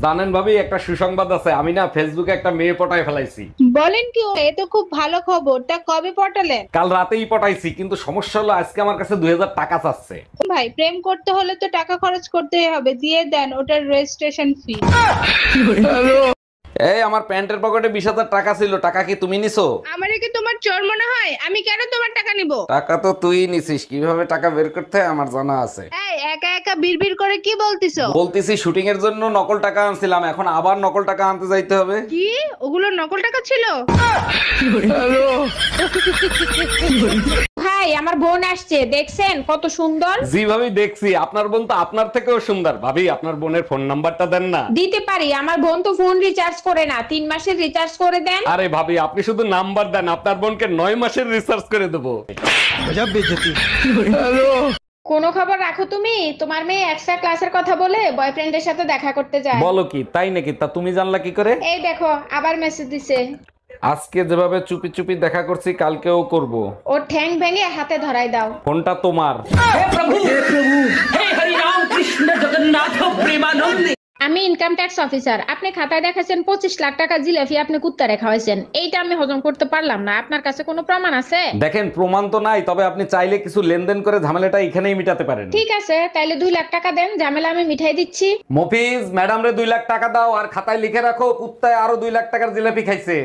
জানেন ভাবি, একটা সুসংবাদ আছে। আমি না ফেসবুকে একটা মেয়ে পটায় ফেলাইছি। বলেন কি? এ তো খুব ভালো খবর। তা কবে পটালেন? কাল রাতেই পটাইছি, কিন্তু সমস্যা হলো আজকে আমার কাছে 2000 টাকা চাচ্ছে। ভাই, প্রেম করতে হলে তো টাকা খরচ করতেই হবে, দিয়ে দেন ওটার রেজিস্ট্রেশন ফি। এই আমার প্যান্টের পকেটে 20,000 টাকা ছিল, টাকা কি তুমি নিছো? আমারে কি তোমার চোর মনে হয়? আমি কেন তোমার টাকা নিব? টাকা তো তুই নিছিস, কিভাবে টাকা বের করতে হয় আমার জানা আছে। এই একা একা বিড়বিড় করে কি বলতিছো? বলতেছি শুটিং এর জন্য নকল টাকা আনছিলাম, এখন আবার নকল টাকা আনতে যাইতে হবে। কি? ওগুলো নকল টাকা ছিল? ভাই, আমার বোন আসছে, দেখছেন কত সুন্দর? জি ভাবি দেখছি, আপনার বোন তো আপনার থেকেও সুন্দর। ভাবি আপনার বোনের ফোন নাম্বারটা দেন না। দিতে পারি, আমার বোন তো ফোন রিচার্জ করে না, 3 মাসের রিচার্জ করে দেন। আরে ভাবি, আপনি শুধু নাম্বার দেন, আপনার বোনকে 9 মাসের রিসার্চ করে দেবো। কোনো খবর রাখো তুমি? তোমার মেয়ে এক্সট্রা ক্লাসের কথা বলে বয়ফ্রেন্ডের সাথে দেখা করতে যায়। বলো কি, তাই নাকি? তা তুমি জানলা কি করে? এই দেখো, আবার মেসেজ দিছে। আজকে যেভাবে চুপি চুপি দেখা করছি, কালকেও করব। ওর ঠ্যাং ভেঙে হাতে ধরাই দাও। ফোনটা তোমার। আমি ইনকাম ট্যাক্স অফিসার। আপনি খাতায় দেখাছেন 25 লাখ টাকা জিলাপি আপনি কুত্তা রেখা হয়েছেন। এইটা আমি হজম করতে পারলাম না। আপনার কাছে কোনো প্রমাণ আছে? দেখেন, প্রমাণ তো নাই, তবে আপনি চাইলে কিছু লেনদেন করে ঝামেলাটা এখানেই মিটাতে পারেন। ঠিক আছে, তাইলে 2 লাখ টাকা দেন, ঝামেলা আমি মিঠাই দিচ্ছি। মফিজ, ম্যাডাম রে 2 লাখ টাকা দাও, আর খাতায় লিখে রাখো কুত্তায় আরো 2 লাখ টাকার জিলাপি খাইছে।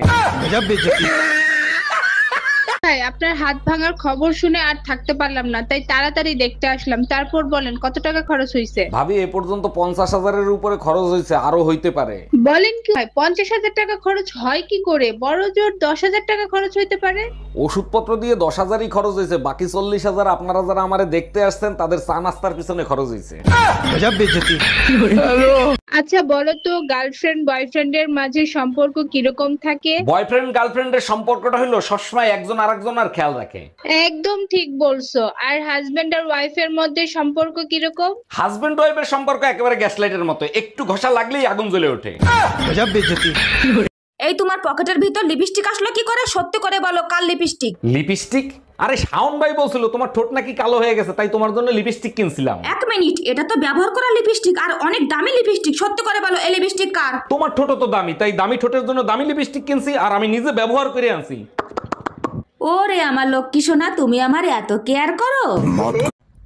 ভাই, আপনার হাত ভাঙার খবর শুনে আর থাকতে পারলাম না, তাই তাড়াতাড়ি দেখতে আসলাম। তারপর বলেন কত টাকা খরচ হয়েছে? ভাবি, এ পর্যন্ত 50,000-এর উপরে খরচ হয়েছে, আরো হইতে পারে। বলেন কি ভাই, 50,000 টাকা খরচ হয় কি করে? বড় জোর 10,000 টাকা খরচ হইতে পারে। ওষুধপত্র দিয়ে 10,000-ই খরচ হয়েছে, বাকি 40,000 আপনারা যারা আমারে দেখতে আসছেন তাদের চা নাস্তার পিছনে খরচ হয়েছে। আচ্ছা বলো তো, গার্লফ্রেন্ড বয়ফ্রেন্ডের মাঝে সম্পর্ক কিরকম থাকে? বয়ফ্রেন্ড গার্লফ্রেন্ডের সম্পর্কটা হলো সবসময় একজন আরেকজনের খেয়াল রাখে। একদম ঠিক বলছো। আর হাজবেন্ড আর ওয়াইফের মধ্যে সম্পর্ক কিরকম? হাজবেন্ড ওয়াইফের সম্পর্ক একেবারে গ্যাস লাইটের মতো, একটু ঘষা লাগলেই আগুন জ্বলে ওঠে। এই তোমার পকেটের ভিতর লিপস্টিক আসলো কি করে? সত্যি করে বলো, কাল লিপস্টিক? লিপস্টিক? আরে শাওন ভাই বলছিল তোমার ঠোঁট নাকি কালো হয়ে গেছে, তাই তোমার জন্য লিপস্টিক কিনছিলাম। 1 মিনিট, এটা তো ব্যবহার করা লিপস্টিক আর অনেক দামি লিপস্টিক। সত্যি করে বলো, এই লিপস্টিক কার? তোমার ঠোঁট তো দামি, তাই দামি ঠোঁটের জন্য দামি লিপস্টিক কিনছি, আর আমি নিজে ব্যবহার করে আনছি। ওরে আমার লক্ষ্মী সোনা, তুমি আমার এত কেয়ার করো।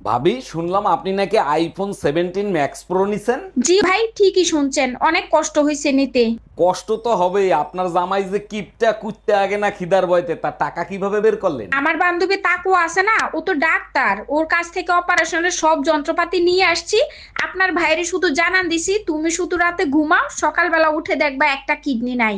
ভাবি, শুনলাম আপনি নাকি আইফোন 17 ম্যাক্স প্রো নিছেন। জি ভাই, ঠিকই শুনছেন, অনেক কষ্ট হয়েছে নিতে। কষ্ট তো হবেই, আপনার জামাই যে কিপটা কুত্তে আগে না খিদার বয়তে, তার টাকা কিভাবে বের করলেন? আমার বান্ধবী তাকু আছে না, ও তো ডাক্তার, ওর কাছ থেকে অপারেশনের সব যন্ত্রপাতি নিয়ে আসছি। আপনার ভাইরে শুধু জানান দিছি, তুমি শুধু রাতে ঘুমাও, সকালবেলা উঠে দেখবা একটা কিডনি নাই।